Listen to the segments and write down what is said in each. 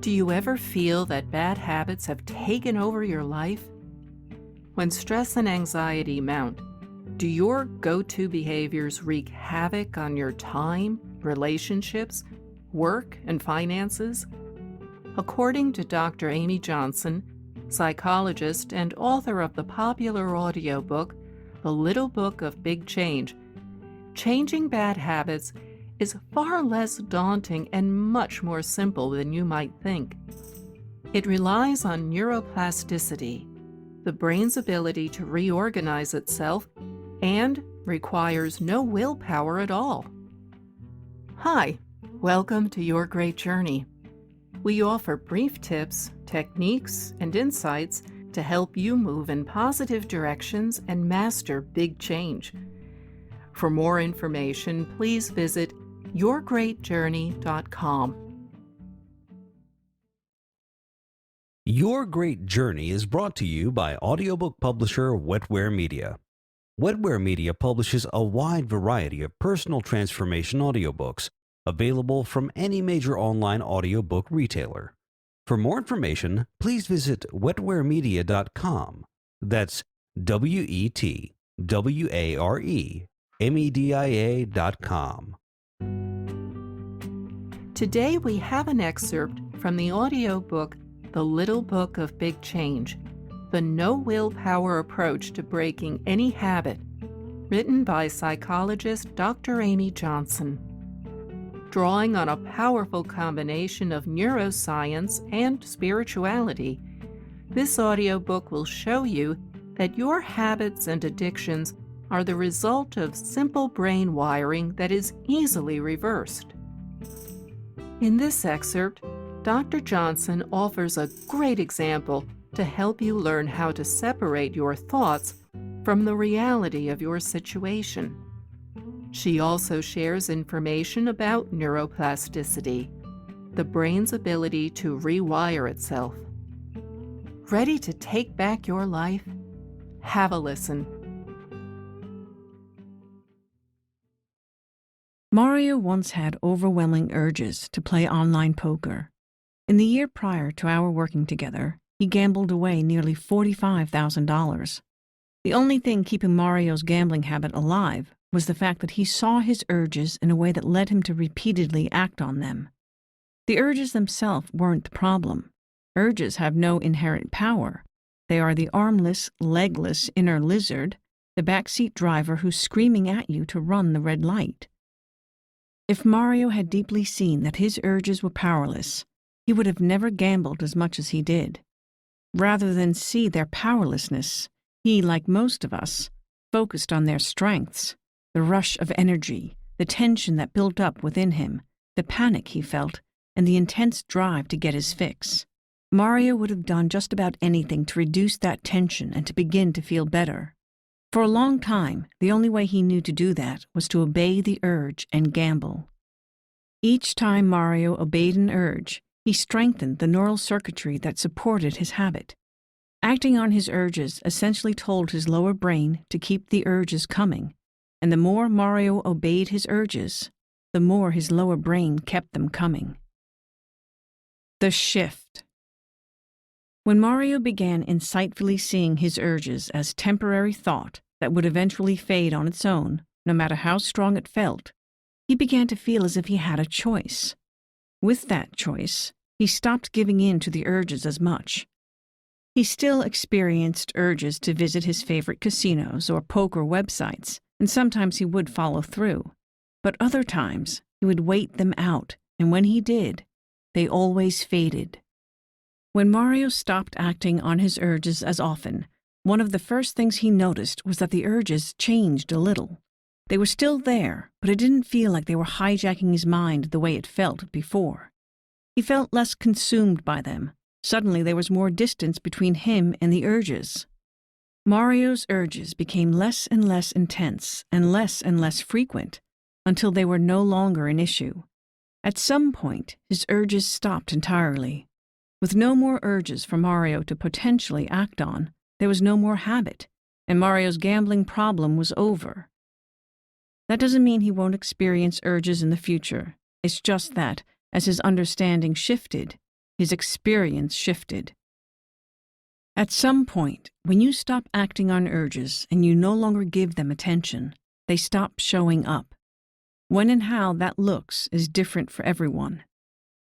Do you ever feel that bad habits have taken over your life? When stress and anxiety mount, do your go-to behaviors wreak havoc on your time, relationships, work, and finances? According to Dr. Amy Johnson, psychologist and author of the popular audiobook, The Little Book of Big Change, changing bad habits is far less daunting and much more simple than you might think. It relies on neuroplasticity, the brain's ability to reorganize itself, and requires no willpower at all. Hi, welcome to Your Great Journey. We offer brief tips, techniques, and insights to help you move in positive directions and master big change. For more information, please visit yourgreatjourney.com. Your Great Journey is brought to you by audiobook publisher Wetware Media. Wetware Media publishes a wide variety of personal transformation audiobooks available from any major online audiobook retailer. For more information, please visit wetwaremedia.com. That's wetwaremedia.com. Today we have an excerpt from the audiobook The Little Book of Big Change, the No-Willpower Approach to Breaking Any Habit, written by psychologist Dr. Amy Johnson. Drawing on a powerful combination of neuroscience and spirituality, this audiobook will show you that your habits and addictions are the result of simple brain wiring that is easily reversed. In this excerpt, Dr. Johnson offers a great example to help you learn how to separate your thoughts from the reality of your situation. She also shares information about neuroplasticity, the brain's ability to rewire itself. Ready to take back your life? Have a listen. Mario once had overwhelming urges to play online poker. In the year prior to our working together, he gambled away nearly $45,000. The only thing keeping Mario's gambling habit alive was the fact that he saw his urges in a way that led him to repeatedly act on them. The urges themselves weren't the problem. Urges have no inherent power. They are the armless, legless inner lizard, the backseat driver who's screaming at you to run the red light. If Mario had deeply seen that his urges were powerless, he would have never gambled as much as he did. Rather than see their powerlessness, he, like most of us, focused on their strengths, the rush of energy, the tension that built up within him, the panic he felt, and the intense drive to get his fix. Mario would have done just about anything to reduce that tension and to begin to feel better. For a long time, the only way he knew to do that was to obey the urge and gamble. Each time Mario obeyed an urge, he strengthened the neural circuitry that supported his habit. Acting on his urges essentially told his lower brain to keep the urges coming, and the more Mario obeyed his urges, the more his lower brain kept them coming. The shift. When Mario began insightfully seeing his urges as temporary thought that would eventually fade on its own, no matter how strong it felt, he began to feel as if he had a choice. With that choice, he stopped giving in to the urges as much. He still experienced urges to visit his favorite casinos or poker websites, and sometimes he would follow through. But other times, he would wait them out, and when he did, they always faded. When Mario stopped acting on his urges as often, one of the first things he noticed was that the urges changed a little. They were still there, but it didn't feel like they were hijacking his mind the way it felt before. He felt less consumed by them. Suddenly there was more distance between him and the urges. Mario's urges became less and less intense and less frequent until they were no longer an issue. At some point, his urges stopped entirely. With no more urges for Mario to potentially act on, there was no more habit, and Mario's gambling problem was over. That doesn't mean he won't experience urges in the future. It's just that, as his understanding shifted, his experience shifted. At some point, when you stop acting on urges and you no longer give them attention, they stop showing up. When and how that looks is different for everyone.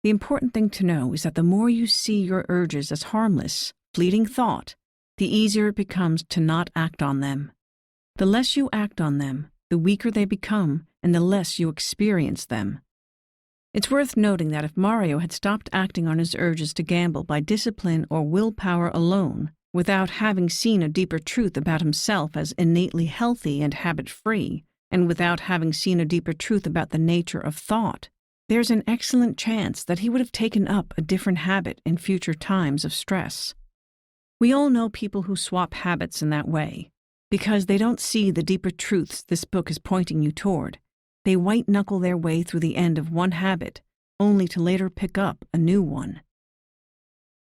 The important thing to know is that the more you see your urges as harmless, fleeting thought, the easier it becomes to not act on them. The less you act on them, the weaker they become, and the less you experience them. It's worth noting that if Mario had stopped acting on his urges to gamble by discipline or willpower alone, without having seen a deeper truth about himself as innately healthy and habit-free, and without having seen a deeper truth about the nature of thought, there's an excellent chance that he would have taken up a different habit in future times of stress. We all know people who swap habits in that way, because they don't see the deeper truths this book is pointing you toward. They white-knuckle their way through the end of one habit, only to later pick up a new one.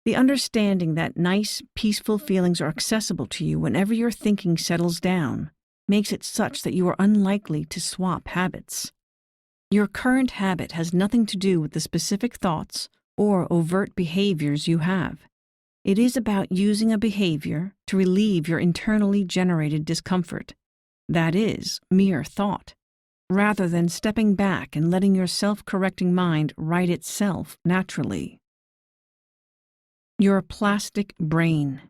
The understanding that nice, peaceful feelings are accessible to you whenever your thinking settles down makes it such that you are unlikely to swap habits. Your current habit has nothing to do with the specific thoughts or overt behaviors you have. It is about using a behavior to relieve your internally generated discomfort. That is, mere thought, rather than stepping back and letting your self-correcting mind right itself naturally. Your plastic brain.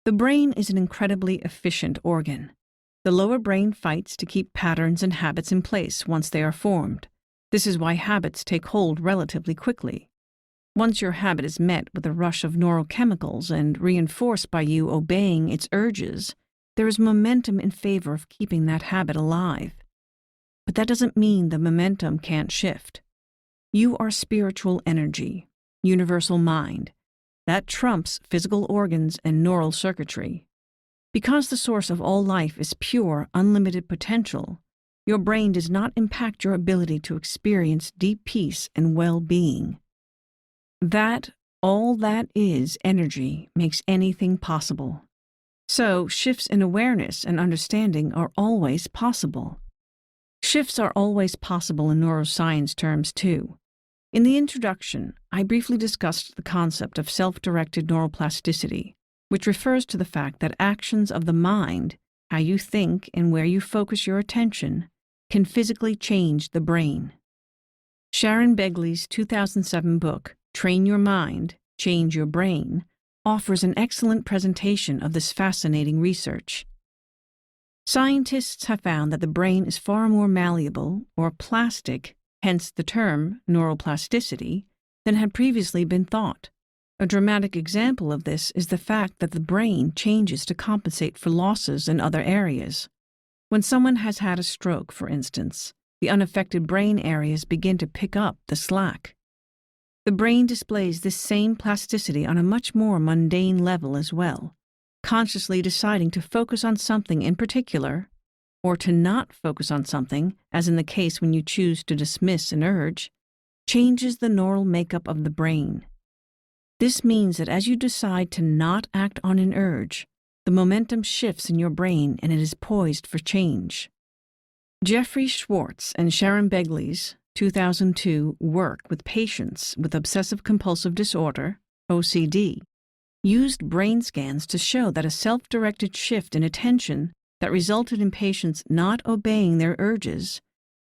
The brain is an incredibly efficient organ. The lower brain fights to keep patterns and habits in place once they are formed. This is why habits take hold relatively quickly. Once your habit is met with a rush of neurochemicals and reinforced by you obeying its urges, there is momentum in favor of keeping that habit alive. But that doesn't mean the momentum can't shift. You are spiritual energy, universal mind. That trumps physical organs and neural circuitry. Because the source of all life is pure, unlimited potential, your brain does not impact your ability to experience deep peace and well-being. All that is energy makes anything possible. So, shifts in awareness and understanding are always possible. Shifts are always possible in neuroscience terms, too. In the introduction, I briefly discussed the concept of self-directed neuroplasticity, which refers to the fact that actions of the mind, how you think and where you focus your attention, can physically change the brain. Sharon Begley's 2007 book, Train Your Mind, Change Your Brain, offers an excellent presentation of this fascinating research. Scientists have found that the brain is far more malleable, or plastic, hence the term neuroplasticity, than had previously been thought. A dramatic example of this is the fact that the brain changes to compensate for losses in other areas. When someone has had a stroke, for instance, the unaffected brain areas begin to pick up the slack. The brain displays this same plasticity on a much more mundane level as well. Consciously deciding to focus on something in particular, or to not focus on something, as in the case when you choose to dismiss an urge, changes the neural makeup of the brain. This means that as you decide to not act on an urge, the momentum shifts in your brain and it is poised for change. Jeffrey Schwartz and Sharon Begley's 2002 work with patients with obsessive-compulsive disorder, OCD, used brain scans to show that a self-directed shift in attention that resulted in patients not obeying their urges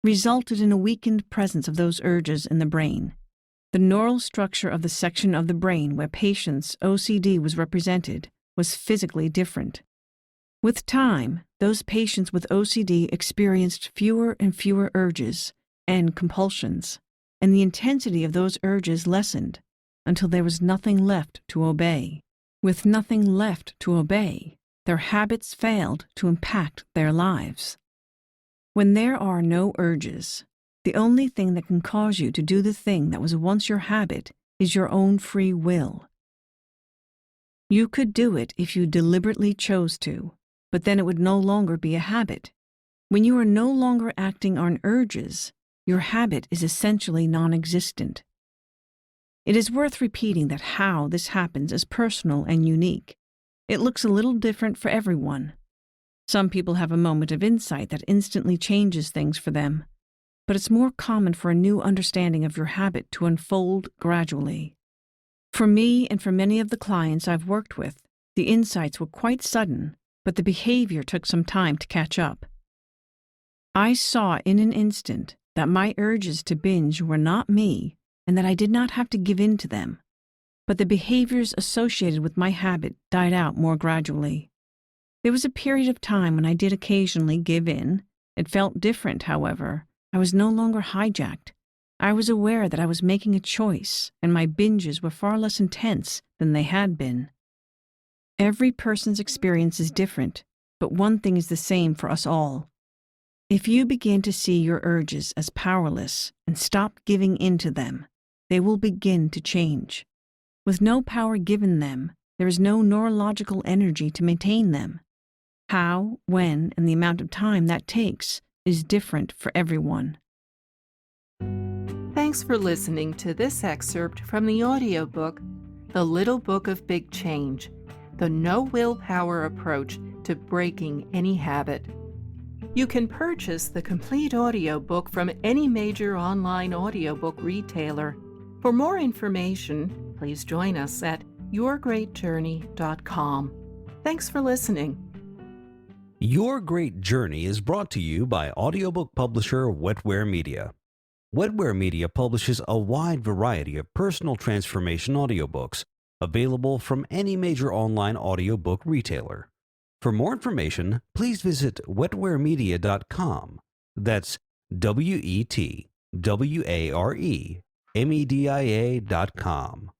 resulted in a weakened presence of those urges in the brain. The neural structure of the section of the brain where patients' OCD was represented was physically different. With time, those patients with OCD experienced fewer and fewer urges and compulsions, and the intensity of those urges lessened until there was nothing left to obey. With nothing left to obey, their habits failed to impact their lives. When there are no urges, the only thing that can cause you to do the thing that was once your habit is your own free will. You could do it if you deliberately chose to, but then it would no longer be a habit. When you are no longer acting on urges, your habit is essentially non-existent. It is worth repeating that how this happens is personal and unique. It looks a little different for everyone. Some people have a moment of insight that instantly changes things for them, but it's more common for a new understanding of your habit to unfold gradually. For me and for many of the clients I've worked with, the insights were quite sudden, but the behavior took some time to catch up. I saw in an instant that my urges to binge were not me and that I did not have to give in to them, but the behaviors associated with my habit died out more gradually. There was a period of time when I did occasionally give in. It felt different, however. I was no longer hijacked. I was aware that I was making a choice, and my binges were far less intense than they had been. Every person's experience is different, but one thing is the same for us all. If you begin to see your urges as powerless and stop giving in to them, they will begin to change. With no power given them, there is no neurological energy to maintain them. How, when, and the amount of time that takes is different for everyone. Thanks for listening to this excerpt from the audiobook, The Little Book of Big Change, the No-Willpower Approach to Breaking Any Habit. You can purchase the complete audiobook from any major online audiobook retailer. For more information, please join us at yourgreatjourney.com. Thanks for listening. Your Great Journey is brought to you by audiobook publisher Wetware Media. Wetware Media publishes a wide variety of personal transformation audiobooks available from any major online audiobook retailer. For more information, please visit wetwaremedia.com. That's WETWAREMEDIA.com.